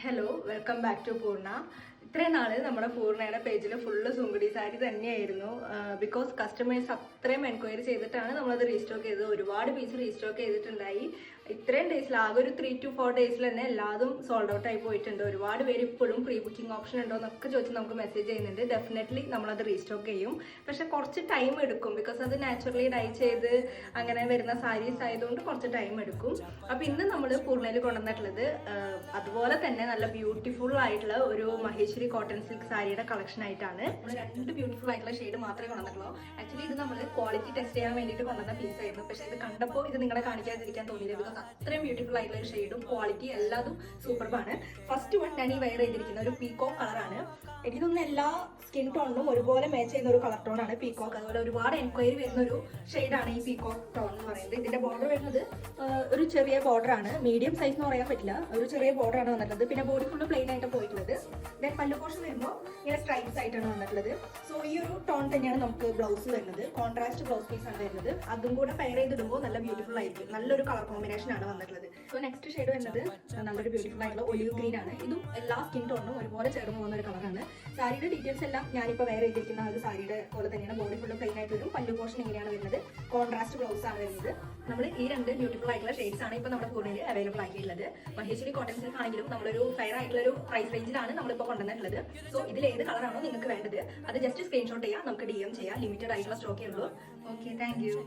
Hello, welcome back to പൂർണ്ണ. ഇത്രയും നാള് നമ്മുടെ പൂർണ്ണയുടെ പേജിൽ ഫുള്ള് സുങ്കുടി സാരി തന്നെയായിരുന്നു. ബിക്കോസ് കസ്റ്റമേഴ്സ് അത്രയും എൻക്വയറി ചെയ്തിട്ടാണ് നമ്മളത് റീസ്റ്റോക്ക് ചെയ്തത്. ഒരുപാട് പീസ് റീസ്റ്റോക്ക് ചെയ്തിട്ടുണ്ടായി. ഇത്രയും ഡേയ്സിൽ ആകെ ഒരു 3 to 4 ഡേയ്സിൽ തന്നെ എല്ലാതും സോൾഡ് ഔട്ട് ആയി പോയിട്ടുണ്ട്. ഒരുപാട് പേര് ഇപ്പോഴും പ്രീ ബുക്കിംഗ് ഓപ്ഷൻ ഉണ്ടോ എന്നൊക്കെ ചോദിച്ച് നമുക്ക് മെസ്സേജ് ചെയ്യുന്നുണ്ട്. ഡെഫിനറ്റ്ലി നമ്മളത് റീസ്റ്റോക്ക് ചെയ്യും. പക്ഷെ കുറച്ച് ടൈം എടുക്കും. ബിക്കോസ് അത് നാച്ചുറലി ഡൈ ചെയ്ത് അങ്ങനെ വരുന്ന സാരീസ് ആയതുകൊണ്ട് കുറച്ച് ടൈം എടുക്കും. അപ്പം ഇന്ന് നമ്മൾ പൂർണ്ണയിൽ കൊണ്ടുവന്നിട്ടുള്ളത് അതുപോലെ തന്നെ നല്ല ബ്യൂട്ടിഫുൾ ആയിട്ടുള്ള ഒരു മഹേശ്വരി കോട്ടൺ സിൽക്ക് സാരിയുടെ കളക്ഷൻ ആയിട്ടാണ്. നമ്മൾ 2 ബ്യൂട്ടിഫുൾ ആയിട്ടുള്ള ഷെയ്ഡ് മാത്രമേ കൊണ്ടുവന്നിട്ടുള്ളൂ. ആക്ച്വലി ഇത് നമ്മൾ ക്വാളിറ്റി ടെസ്റ്റ് ചെയ്യാൻ വേണ്ടിയിട്ട് കൊണ്ടുവന്ന പീസ് ആയിരുന്നു. പക്ഷേ ഇത് കണ്ടപ്പോൾ ഇത് നിങ്ങളെ കാണിക്കാതിരിക്കാൻ തോന്നിയില്ല. ബിക്കോസ് അത്രയും ബ്യൂട്ടിഫുൾ ആയിട്ടുള്ള ഒരു ഷെയ്ഡും ക്വാളിറ്റി എല്ലാതും സൂപ്പർബാണ്. ഫസ്റ്റ് വൺ ഞാൻ ഈ വെയർ ചെയ്തിരിക്കുന്ന ഒരു പീകോക്ക് കളറാണ്. എനിക്കിതൊന്നും എല്ലാ സ്കിൻ ടോണിനും ഒരുപോലെ മാച്ച് ചെയ്യുന്ന ഒരു കളർ ടോണാണ് പീകോക്ക്. അതുപോലെ ഒരുപാട് എൻക്വയറി വരുന്ന ഒരു ഷെയ്ഡാണ് ഈ പീകോക്ക് ടോൺ എന്ന് പറയുന്നത്. ഇതിന്റെ ബോർഡർ വരുന്നത് ഒരു ചെറിയ ബോർഡർ ആണ്. മീഡിയം സൈസ് എന്ന് പറയാൻ പറ്റില്ല, ഒരു ചെറിയ ബോർഡർ ആണ് വന്നിട്ടുള്ളത്. പിന്നെ ബോഡി ഫുള്ള് പ്ലെയിൻ ആയിട്ട് പോയിട്ടുള്ളത്. ദെൻ പല്ലു പോർഷൻ വരുമ്പോൾ ഇങ്ങനെ സ്ട്രൈപ്സ് ആയിട്ടാണ് വന്നിട്ടുള്ളത്. സോ ഈ ഒരു ടോൺ തന്നെയാണ് നമുക്ക് ബ്ലൗസ് വരുന്നത്. കോൺട്രാസ്റ്റ് ബ്ലൗസ് പീസ് ആണ് വരുന്നത്. അതും കൂടെ പെയർ ചെയ്തിടുമ്പോൾ നല്ല ബ്യൂട്ടിഫുൾ ആയിരിക്കും. നല്ലൊരു കളർ കോമ്പിനേഷൻ ആണ് വന്നിട്ടുള്ളത്. സോ നെക്സ്റ്റ് ഷെയ്ഡ് വരുന്നത് നല്ലൊരു ബ്യൂട്ടിഫുൾ ആയിട്ടുള്ള ഒലിവ് ഗ്രീൻ ആണ്. ഇതും എല്ലാ സ്കിൻ ടോണിനും ഒരുപോലെ ചേർന്ന് പോകുന്ന ഒരു കളറാണ്. സാരിയുടെ ഡീറ്റെയിൽസ് എല്ലാം ഞാനിപ്പോൾ വെയർ ചെയ്തിരിക്കുന്ന ഒരു സാരിയുടെ പോലെ തന്നെയാണ്. ബോഡി ഫുള്ള് പ്ലെയിൻ ആയിട്ട് വരും. പല്ലു പോർഷൻ ഇങ്ങനെയാണ് വരുന്നത്. കോൺട്രാസ്റ്റ് ബ്ലൗസ് ആണ് വരുന്നത്. നമ്മൾ ഈ 2 ബ്യൂട്ടിഫുൾ ആയിട്ടുള്ള ഷെയ്ഡ്സ് ആണ് ഇപ്പോൾ നമ്മുടെ പൂർണ്ണയിൽ അവൈലബിൾ ആക്കിയിട്ടുള്ളത്. മഹേശ്വരി കോട്ടൺ സിൽക്ക് ആണെങ്കിലും നമ്മളൊരു ഫെയർ ആയിട്ടുള്ള ഒരു പ്രൈസ് റേഞ്ചിലാണ് നമ്മളിപ്പോൾ കൊണ്ടുവന്നിട്ടുള്ളത്. സോ ഇതിൽ ഏത് കളറാണോ നിങ്ങൾക്ക് വേണ്ടത് അത് ജസ്റ്റ് സ്ക്രീൻഷോട്ട് ചെയ്യാം, നമുക്ക് DM ചെയ്യാം. ലിമിറ്റഡ് ആയിട്ടുള്ള സ്റ്റോക്കേ ഉള്ളൂ. Okay, thank you.